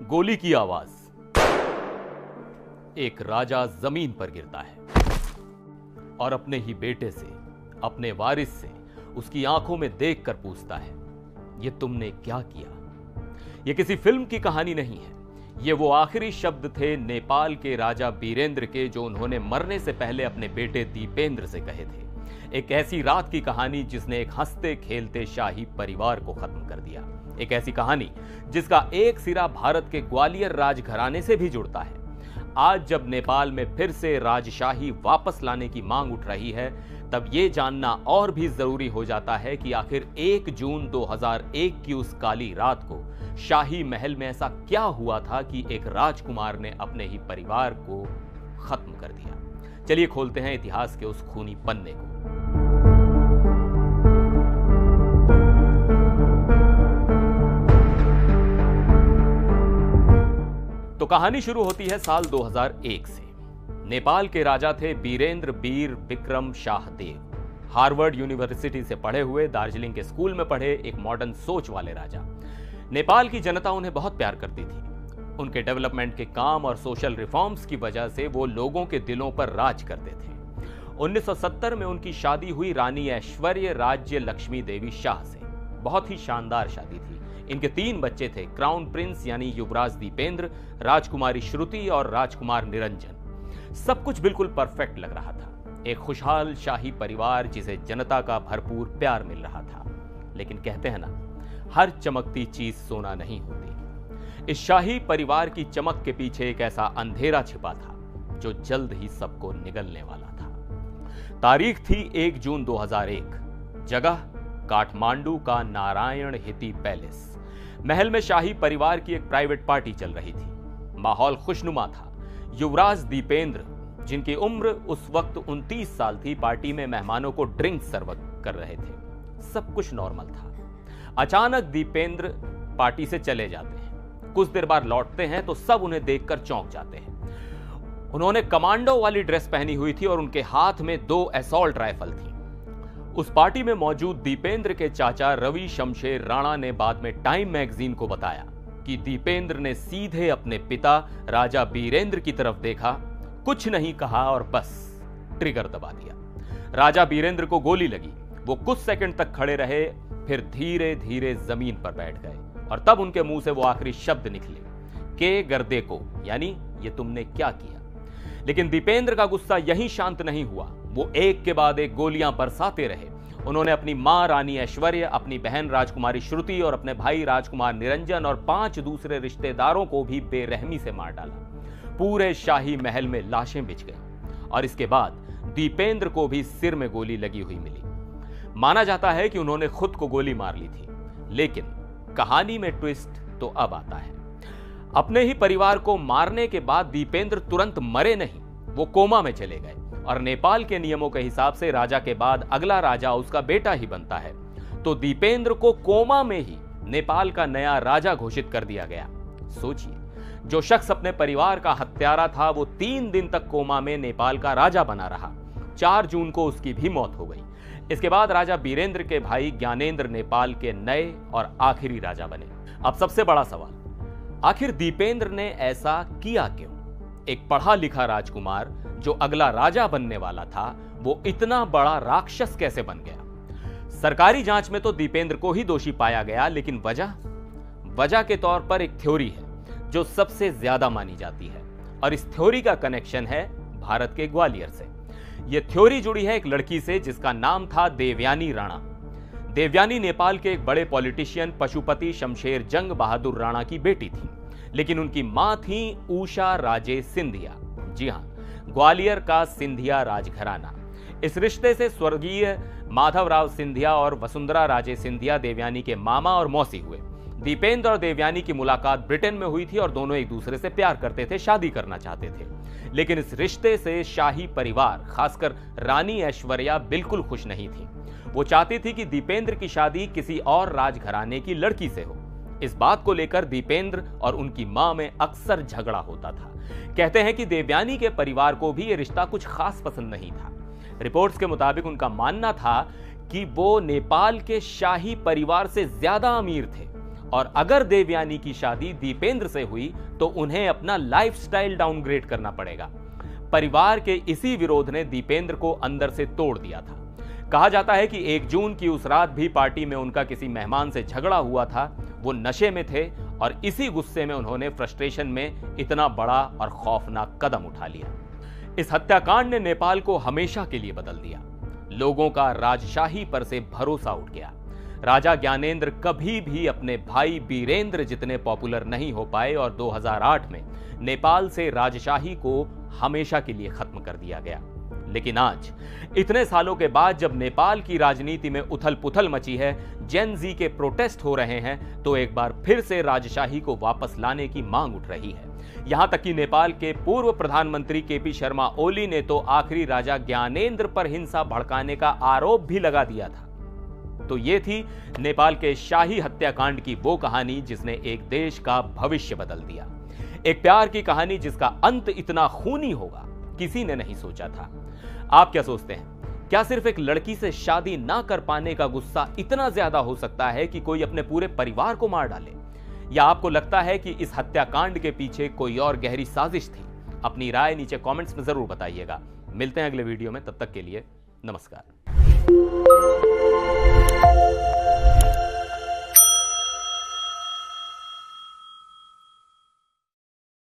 गोली की आवाज। एक राजा जमीन पर गिरता है और अपने ही बेटे से, अपने वारिस से उसकी आंखों में देखकर पूछता है, ये तुमने क्या किया? ये किसी फिल्म की कहानी नहीं है। ये वो आखिरी शब्द थे नेपाल के राजा बीरेंद्र के, जो उन्होंने मरने से पहले अपने बेटे दीपेंद्र से कहे थे। एक ऐसी रात की कहानी जिसने एक हंसते खेलते शाही परिवार को खत्म कर दिया। एक ऐसी कहानी जिसका एक सिरा भारत के ग्वालियर राजघराने से भी जुड़ता है। आज जब नेपाल में फिर से राजशाही वापस लाने की मांग उठ रही है, तब ये जानना और भी जरूरी हो जाता है कि आखिर 1 जून 2001 की उस काली रात को शाही महल में ऐसा क्या हुआ था कि एक राजकुमार ने अपने ही परिवार को खत्म कर दिया। चलिए खोलते हैं इतिहास के उस खूनी पन्ने को। तो कहानी शुरू होती है साल 2001 से। नेपाल के राजा थे बीरेंद्र वीर विक्रम शाहदेव। हार्वर्ड यूनिवर्सिटी से पढ़े हुए, दार्जिलिंग के स्कूल में पढ़े, एक मॉडर्न सोच वाले राजा। नेपाल की जनता उन्हें बहुत प्यार करती थी। उनके डेवलपमेंट के काम और सोशल रिफॉर्म्स की वजह से वो लोगों के दिलों पर राज करते थे। 1970 में उनकी शादी हुई रानी ऐश्वर्य राज्य लक्ष्मी देवी शाह से। बहुत ही शानदार शादी थी। इनके 3 बच्चे थे, क्राउन प्रिंस यानी युवराज दीपेंद्र, राजकुमारी श्रुति और राजकुमार निरंजन। सब कुछ बिल्कुल परफेक्ट लग रहा था। एक खुशहाल शाही परिवार जिसे जनता का भरपूर प्यार मिल रहा था। लेकिन कहते हैं ना, हर चमकती चीज सोना नहीं होती। इस शाही परिवार की चमक के पीछे एक ऐसा अंधेरा छिपा था जो जल्द ही सबको निगलने वाला था। तारीख थी 1 जून 2001। जगह काठमांडू का नारायण हिती पैलेस। महल में शाही परिवार की एक प्राइवेट पार्टी चल रही थी। माहौल खुशनुमा था। युवराज दीपेंद्र, जिनकी उम्र उस वक्त 29 साल थी, पार्टी में मेहमानों को ड्रिंक सर्व कर रहे थे। सब कुछ नॉर्मल था। अचानक दीपेंद्र पार्टी से चले जाते हैं। कुछ देर बाद लौटते हैं तो सब उन्हें देखकर चौंक जाते हैं। उन्होंने कमांडो वाली ड्रेस पहनी हुई थी और उनके हाथ में 2 असॉल्ट राइफल थी। उस पार्टी में मौजूद दीपेंद्र के चाचा रवि शमशेर राणा ने बाद में टाइम मैगजीन को बताया कि दीपेंद्र ने सीधे अपने पिता राजा बीरेंद्र की तरफ देखा, कुछ नहीं कहा और बस ट्रिगर दबा दिया। राजा बीरेंद्र को गोली लगी। वो कुछ सेकंड तक खड़े रहे, फिर धीरे धीरे जमीन पर बैठ गए और तब उनके मुंह से वो आखिरी शब्द निकले, के गर्दे को, यानी ये तुमने क्या किया। लेकिन दीपेंद्र का गुस्सा यहीं शांत नहीं हुआ। वो एक के बाद एक गोलियां बरसाते रहे। उन्होंने अपनी मां रानी ऐश्वर्य, अपनी बहन राजकुमारी श्रुति और अपने भाई राजकुमार निरंजन और 5 दूसरे रिश्तेदारों को भी बेरहमी से मार डाला। पूरे शाही महल में लाशें बिछ गईं और इसके बाद दीपेंद्र को भी सिर में गोली लगी हुई मिली। माना जाता है कि उन्होंने खुद को गोली मार ली थी। लेकिन कहानी में ट्विस्ट तो अब आता है। अपने ही परिवार को मारने के बाद दीपेंद्र तुरंत मरे नहीं, वो कोमा में चले गए और नेपाल के नियमों के हिसाब से राजा के बाद अगला राजा उसका बेटा ही बनता है। तो दीपेंद्र को कोमा में ही नेपाल का नया राजा घोषित कर दिया गया। सोचिए, जो शख्स अपने परिवार का हत्यारा था वो 3 दिन तक कोमा में नेपाल का राजा बना रहा। 4 जून को उसकी भी मौत हो गई। इसके बाद राजा बीरेंद्र के भाई ज्ञानेंद्र नेपाल के नए और आखिरी राजा बने। अब सबसे बड़ा सवाल, आखिर दीपेंद्र ने ऐसा किया क्यों? एक पढ़ा लिखा राजकुमार जो अगला राजा बनने वाला था, वो इतना बड़ा राक्षस कैसे बन गया? सरकारी जांच में तो दीपेंद्र को ही दोषी पाया गया, लेकिन वजह के तौर पर एक थ्योरी है जो सबसे ज्यादा मानी जाती है और इस थ्योरी का कनेक्शन है भारत के ग्वालियर से। यह थ्योरी जुड़ी है एक लड़की से जिसका नाम था देवयानी राणा। देवयानी नेपाल के एक बड़े पॉलिटिशियन पशुपति शमशेर जंग बहादुर राणा की बेटी थी, लेकिन उनकी मां थी उषा राजे सिंधिया। जी हां, ग्वालियर का सिंधिया राजघराना। इस रिश्ते से स्वर्गीय माधवराव सिंधिया और वसुंधरा राजे सिंधिया देवयानी के मामा और मौसी हुए। दीपेंद्र और देवयानी की मुलाकात ब्रिटेन में हुई थी और दोनों एक दूसरे से प्यार करते थे, शादी करना चाहते थे। लेकिन इस रिश्ते से शाही परिवार, खासकर रानी ऐश्वर्या, बिल्कुल खुश नहीं थी। वो चाहती थी कि दीपेंद्र की शादी किसी और राजघराने की लड़की से हो। इस बात को लेकर दीपेंद्र और उनकी मां में अक्सर झगड़ा होता था। कहते हैं कि देवयानी के परिवार को भी यह रिश्ता कुछ खास पसंद नहीं था। रिपोर्ट्स के मुताबिक उनका मानना था कि वो नेपाल के शाही परिवार से ज्यादा अमीर थे और अगर देवयानी की शादी दीपेंद्र से हुई तो उन्हें अपना लाइफस्टाइल डाउनग्रेड करना पड़ेगा। परिवार के इसी विरोध ने दीपेंद्र को अंदर से तोड़ दिया था। कहा जाता है कि 1 जून की उस रात भी पार्टी में उनका किसी मेहमान से झगड़ा हुआ था। वो नशे में थे और इसी गुस्से में उन्होंने फ्रस्ट्रेशन में इतना बड़ा और खौफनाक कदम उठा लिया। इस हत्याकांड ने नेपाल को हमेशा के लिए बदल दिया। लोगों का राजशाही पर से भरोसा उठ गया। राजा ज्ञानेंद्र कभी भी अपने भाई बीरेंद्र जितने पॉपुलर नहीं हो पाए और 2008 में नेपाल से राजशाही को हमेशा के लिए खत्म कर दिया गया। लेकिन आज इतने सालों के बाद जब नेपाल की राजनीति में उथल-पुथल मची है, जेन जी के प्रोटेस्ट हो रहे हैं, तो एक बार फिर से राजशाही को वापस लाने की मांग उठ रही है। यहां तक कि नेपाल के पूर्व प्रधानमंत्री केपी शर्मा ओली ने तो आखिरी राजा ज्ञानेंद्र पर हिंसा भड़काने का आरोप भी लगा दिया था। तो ये थी नेपाल के शाही हत्याकांड की वो कहानी जिसने एक देश का भविष्य बदल दिया। एक प्यार की कहानी जिसका अंत इतना खूनी होगा, किसी ने नहीं सोचा था। आप क्या सोचते हैं? क्या सिर्फ एक लड़की से शादी ना कर पाने का गुस्सा इतना ज्यादा हो सकता है कि कोई अपने पूरे परिवार को मार डाले? या आपको लगता है कि इस हत्याकांड के पीछे कोई और गहरी साजिश थी? अपनी राय नीचे कमेंट्स में जरूर बताइएगा। मिलते हैं अगले वीडियो में, तब तक के लिए नमस्कार।